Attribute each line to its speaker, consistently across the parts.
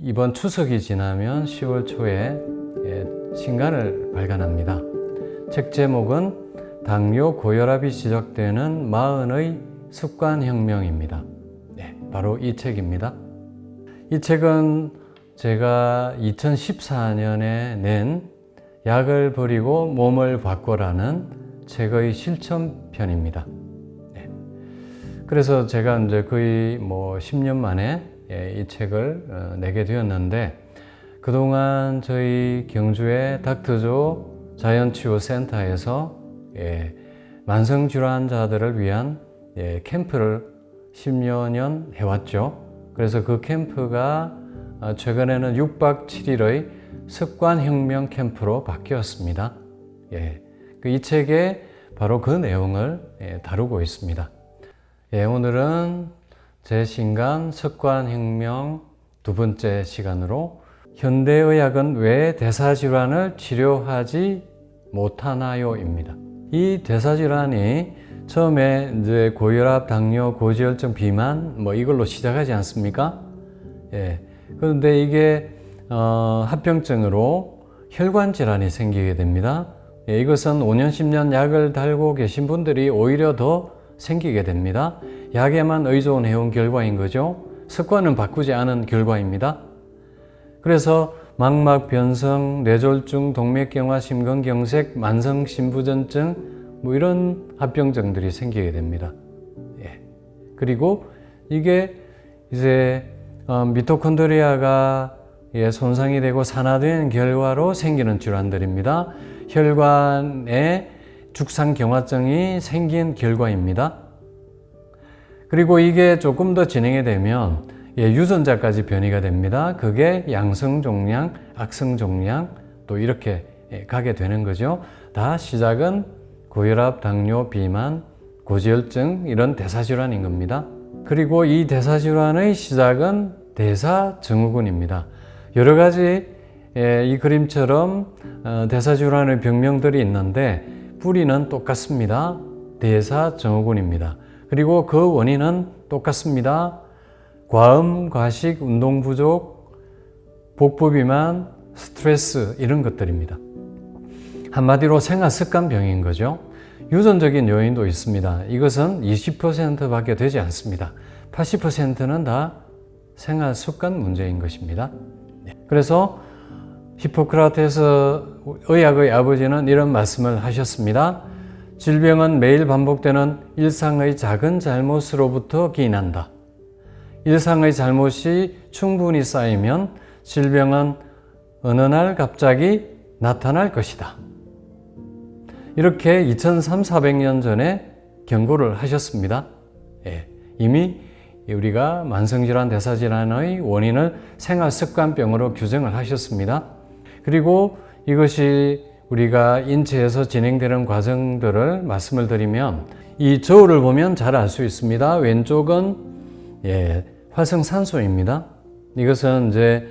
Speaker 1: 이번 추석이 지나면 10월 초에 신간을 발간합니다. 책 제목은 당뇨 고혈압이 지적되는 40의 습관혁명입니다. 바로 이 책입니다. 이 책은 제가 2014년에 낸 약을 버리고 몸을 바꿔라는 책의 실천편입니다. 그래서 제가 이제 거의 10년 만에 이 책을 내게 되었는데, 그동안 저희 경주의 닥터조 자연치유센터에서 만성질환자들을 위한 캠프를 10여 년 해왔죠. 그래서 그 캠프가 최근에는 6박 7일의 습관혁명 캠프로 바뀌었습니다. 이 책에 바로 그 내용을 다루고 있습니다. 오늘은 제 신간 습관혁명 두 번째 시간으로 현대의학은 왜 대사질환을 치료하지 못하나요? 입니다. 이 대사질환이 처음에 이제 고혈압, 당뇨, 고지혈증, 비만 이걸로 시작하지 않습니까? 그런데 이게 합병증으로 혈관 질환이 생기게 됩니다. 이것은 5년, 10년 약을 달고 계신 분들이 오히려 더 생기게 됩니다. 약에만 의존해온 결과인 거죠. 습관은 바꾸지 않은 결과입니다. 그래서 망막 변성, 뇌졸중, 동맥경화, 심근경색, 만성심부전증 이런 합병증들이 생기게 됩니다. 그리고 이게 이제 미토콘드리아가 손상이 되고 산화된 결과로 생기는 질환들입니다. 혈관에 죽상경화증이 생긴 결과입니다. 그리고 이게 조금 더 진행이 되면 유전자까지 변이가 됩니다. 그게 양성종양, 악성종양 또 이렇게 가게 되는 거죠. 다 시작은 고혈압, 당뇨, 비만, 고지혈증 이런 대사질환인 겁니다. 그리고 이 대사질환의 시작은 대사증후군입니다. 여러 가지 이 그림처럼 대사질환의 병명들이 있는데 뿌리는 똑같습니다. 대사증후군입니다. 그리고 그 원인은 똑같습니다. 과음, 과식, 운동 부족, 복부 비만, 스트레스 이런 것들입니다. 한마디로 생활 습관병인 거죠. 유전적인 요인도 있습니다. 이것은 20%밖에 되지 않습니다. 80%는 다 생활 습관 문제인 것입니다. 그래서 히포크라테스 의학의 아버지는 이런 말씀을 하셨습니다. 질병은 매일 반복되는 일상의 작은 잘못으로부터 기인한다. 일상의 잘못이 충분히 쌓이면 질병은 어느 날 갑자기 나타날 것이다. 이렇게 2300~400년 전에 경고를 하셨습니다. 이미 우리가 만성질환, 대사질환의 원인을 생활습관병으로 규정을 하셨습니다. 그리고 이것이 우리가 인체에서 진행되는 과정들을 말씀을 드리면 이 저울을 보면 잘 알 수 있습니다. 왼쪽은 활성산소입니다. 이것은 이제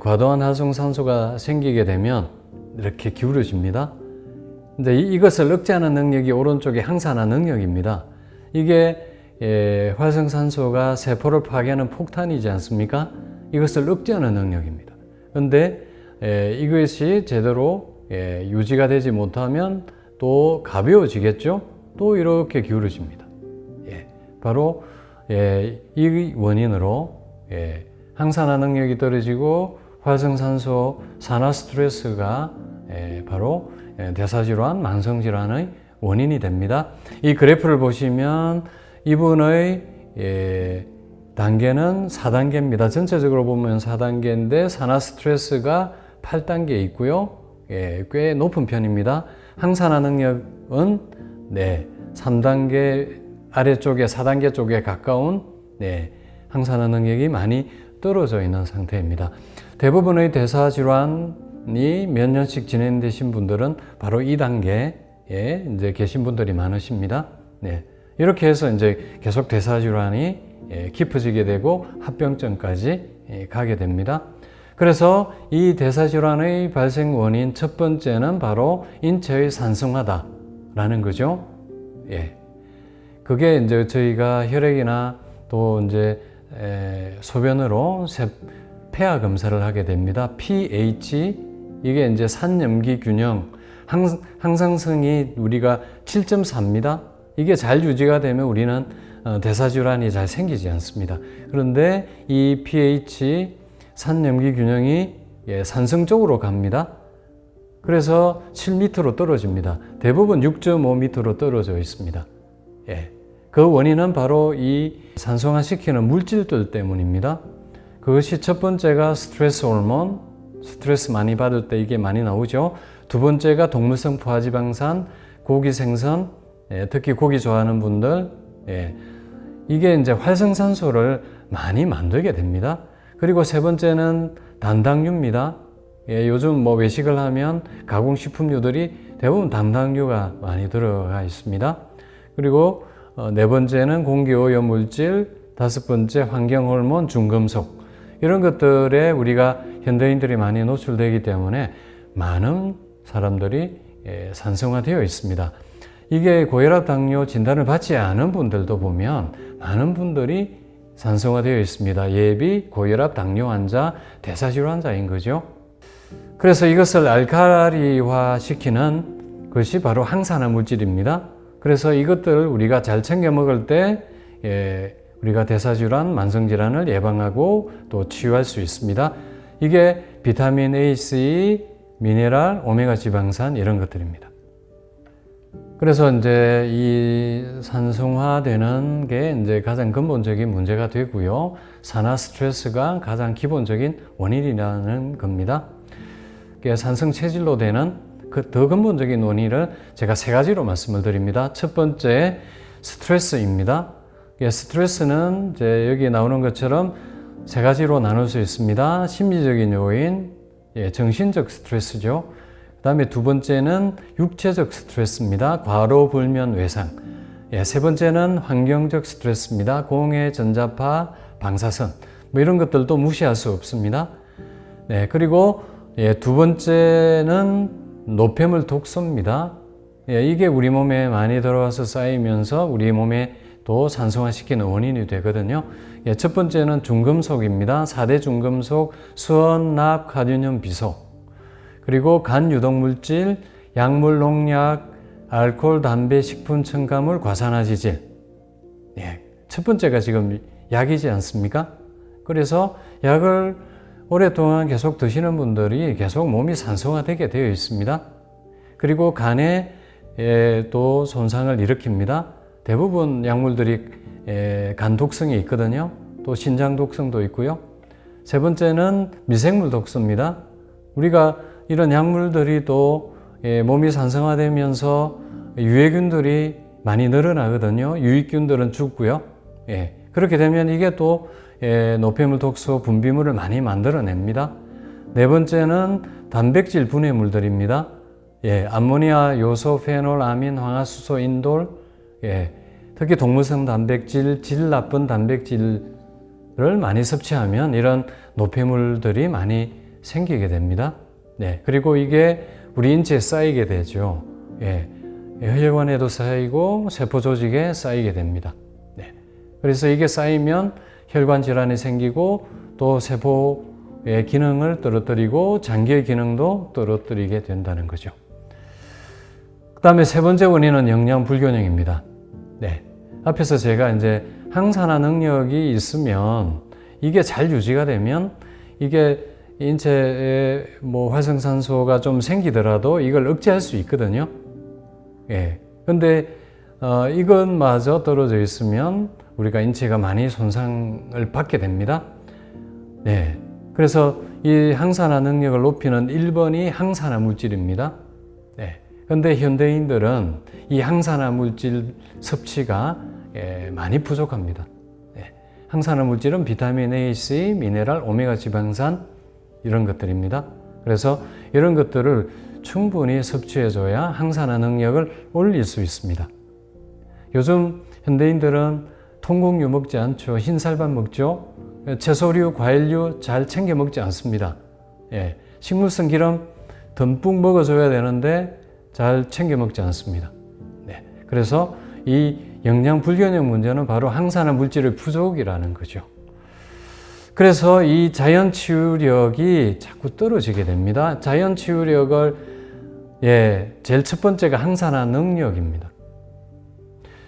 Speaker 1: 과도한 활성산소가 생기게 되면 이렇게 기울어집니다. 근데 이것을 억제하는 능력이 오른쪽의 항산화 능력입니다. 이게 활성산소가 세포를 파괴하는 폭탄이지 않습니까? 이것을 억제하는 능력입니다. 그런데 이것이 제대로 유지가 되지 못하면 또 가벼워지겠죠? 또 이렇게 기울어집니다. 바로 이 원인으로 항산화 능력이 떨어지고 활성산소, 산화 스트레스가 바로 대사질환, 만성질환의 원인이 됩니다. 이 그래프를 보시면 이분의 단계는 4단계입니다. 전체적으로 보면 4단계인데 산화 스트레스가 8단계 있고요. 꽤 높은 편입니다. 항산화 능력은 3단계 아래쪽에 4단계 쪽에 가까운 항산화 능력이 많이 떨어져 있는 상태입니다. 대부분의 대사질환이 몇 년씩 진행되신 분들은 바로 2단계에 이제 계신 분들이 많으십니다. 이렇게 해서 이제 계속 대사질환이 깊어지게 되고 합병증까지 가게 됩니다. 그래서 이 대사질환의 발생 원인 첫 번째는 바로 인체의 산성화다라는 거죠. 그게 이제 저희가 혈액이나 또 이제 소변으로 폐하 검사를 하게 됩니다. pH, 이게 이제 산염기 균형, 항상성이 우리가 7.4입니다. 이게 잘 유지가 되면 우리는 대사질환이 잘 생기지 않습니다. 그런데 이 pH, 산염기 균형이 산성 쪽으로 갑니다. 그래서 7m로 떨어집니다. 대부분 6.5m로 떨어져 있습니다. 그 원인은 바로 이 산성화시키는 물질들 때문입니다. 그것이 첫 번째가 스트레스 호르몬, 스트레스 많이 받을 때 이게 많이 나오죠. 두 번째가 동물성 포화지방산, 고기 생선, 특히 고기 좋아하는 분들, 이게 이제 활성산소를 많이 만들게 됩니다. 그리고 세 번째는 단당류입니다. 요즘 뭐 외식을 하면 가공식품류들이 대부분 단당류가 많이 들어가 있습니다. 그리고 네 번째는 공기오염물질, 다섯 번째 환경호르몬, 중금속, 이런 것들에 우리가 현대인들이 많이 노출되기 때문에 많은 사람들이 산성화되어 있습니다. 이게 고혈압 당뇨 진단을 받지 않은 분들도 보면 많은 분들이 산성화되어 있습니다. 예비 고혈압 당뇨 환자, 대사질환 환자인 거죠. 그래서 이것을 알칼리화 시키는 것이 바로 항산화 물질입니다. 그래서 이것들을 우리가 잘 챙겨 먹을 때 우리가 대사질환, 만성질환을 예방하고 또 치유할 수 있습니다. 이게 비타민 A, C, 미네랄, 오메가 지방산 이런 것들입니다. 그래서 이제 이 산성화되는 게 이제 가장 근본적인 문제가 되고요. 산화 스트레스가 가장 기본적인 원인이라는 겁니다. 산성 체질로 되는 그 더 근본적인 원인을 제가 세 가지로 말씀을 드립니다. 첫 번째, 스트레스입니다. 스트레스는 이제 여기 나오는 것처럼 세 가지로 나눌 수 있습니다. 심리적인 요인, 정신적 스트레스죠. 그 다음에 두 번째는 육체적 스트레스입니다. 과로, 불면, 외상. 세 번째는 환경적 스트레스입니다. 공해, 전자파, 방사선. 뭐 이런 것들도 무시할 수 없습니다. 그리고 두 번째는 노폐물 독소입니다. 이게 우리 몸에 많이 들어와서 쌓이면서 우리 몸에 또 산성화시키는 원인이 되거든요. 첫 번째는 중금속입니다. 4대 중금속, 수원, 납, 카드뮴, 비소. 그리고 간 유독물질, 약물, 농약, 알코올, 담배, 식품, 첨가물, 과산화지질. 첫 번째가 지금 약이지 않습니까? 그래서 약을 오랫동안 계속 드시는 분들이 계속 몸이 산성화되게 되어 있습니다. 그리고 간에 또 손상을 일으킵니다. 대부분 약물들이 간 독성이 있거든요. 또 신장 독성도 있고요. 세 번째는 미생물 독소입니다. 우리가 이런 약물들이 또 몸이 산성화되면서 유해균들이 많이 늘어나거든요. 유익균들은 죽고요. 그렇게 되면 이게 또 노폐물 독소 분비물을 많이 만들어냅니다. 네 번째는 단백질 분해물들입니다. 암모니아, 요소, 페놀, 아민, 황화수소, 인돌, 특히 동물성 단백질, 질 나쁜 단백질을 많이 섭취하면 이런 노폐물들이 많이 생기게 됩니다. 그리고 이게 우리 인체에 쌓이게 되죠. 혈관에도 쌓이고 세포 조직에 쌓이게 됩니다. 그래서 이게 쌓이면 혈관 질환이 생기고 또 세포의 기능을 떨어뜨리고 장기의 기능도 떨어뜨리게 된다는 거죠. 그 다음에 세 번째 원인은 영양 불균형입니다. 앞에서 제가 이제 항산화 능력이 있으면 이게 잘 유지가 되면 이게 인체에 뭐 활성산소가 좀 생기더라도 이걸 억제할 수 있거든요. 근데 이것마저 떨어져 있으면 우리가 인체가 많이 손상을 받게 됩니다. 그래서 이 항산화 능력을 높이는 1번이 항산화 물질입니다. 그런데 현대인들은 이 항산화 물질 섭취가 많이 부족합니다. 항산화 물질은 비타민 A, C, 미네랄, 오메가 지방산 이런 것들입니다. 그래서 이런 것들을 충분히 섭취해줘야 항산화 능력을 올릴 수 있습니다. 요즘 현대인들은 통곡류 먹지 않죠. 흰쌀밥 먹죠. 채소류, 과일류 잘 챙겨 먹지 않습니다. 식물성 기름 듬뿍 먹어줘야 되는데 잘 챙겨 먹지 않습니다. 그래서 이 영양 불균형 문제는 바로 항산화 물질의 부족이라는 거죠. 그래서 이 자연 치유력이 자꾸 떨어지게 됩니다. 자연 치유력을 제일 첫 번째가 항산화 능력입니다.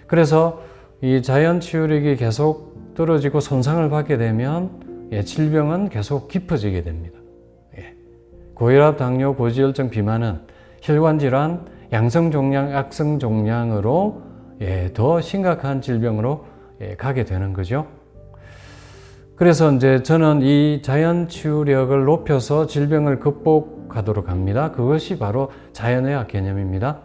Speaker 1: 그래서 이 자연 치유력이 계속 떨어지고 손상을 받게 되면 질병은 계속 깊어지게 됩니다. 고혈압, 당뇨, 고지혈증, 비만은 혈관 질환, 양성 종양, 악성 종양으로 더 심각한 질병으로 가게 되는 거죠. 그래서 이제 저는 이 자연 치유력을 높여서 질병을 극복하도록 합니다. 그것이 바로 자연의학 개념입니다.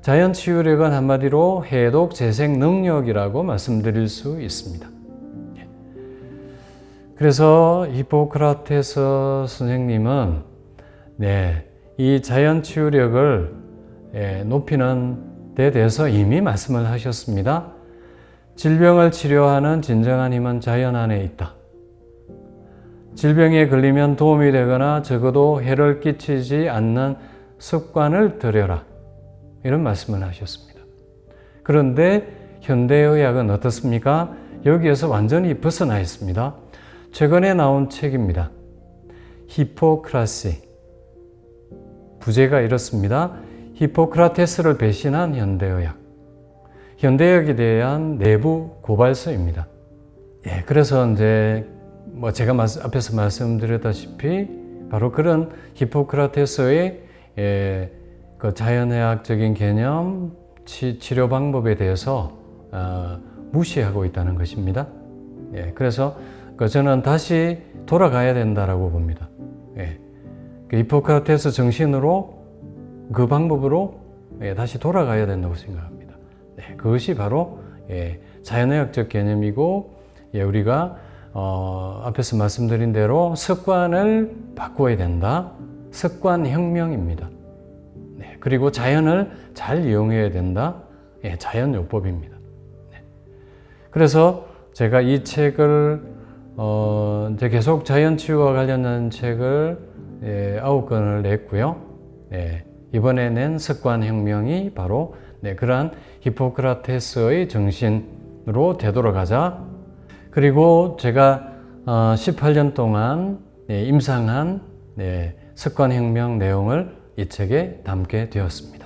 Speaker 1: 자연 치유력은 한마디로 해독 재생 능력이라고 말씀드릴 수 있습니다. 그래서 히포크라테스 선생님은 이 자연 치유력을 높이는 데 대해서 이미 말씀을 하셨습니다. 질병을 치료하는 진정한 힘은 자연 안에 있다. 질병에 걸리면 도움이 되거나 적어도 해를 끼치지 않는 습관을 들여라. 이런 말씀을 하셨습니다. 그런데 현대의학은 어떻습니까? 여기에서 완전히 벗어나 있습니다. 최근에 나온 책입니다. 히포크라시. 부제가 이렇습니다. 히포크라테스를 배신한 현대의학. 현대의학에 대한 내부 고발서입니다. 그래서 이제 제가 앞에서 말씀드렸다시피 바로 그런 히포크라테스의 그 자연의학적인 개념, 치료 방법에 대해서 무시하고 있다는 것입니다. 그래서 저는 다시 돌아가야 된다라고 봅니다. 그 히포크라테스 정신으로 그 방법으로 다시 돌아가야 된다고 생각합니다. 그것이 바로 자연의학적 개념이고 우리가 앞에서 말씀드린 대로 습관을 바꿔야 된다. 습관혁명입니다. 그리고 자연을 잘 이용해야 된다. 자연요법입니다. 그래서 제가 이 책을 이제 계속 자연치유와 관련된 책을 9권을 냈고요. 이번에 낸 습관혁명이 바로 그러한 히포크라테스의 정신으로 되돌아가자. 그리고 제가 18년 동안 임상한 습관혁명 내용을 이 책에 담게 되었습니다.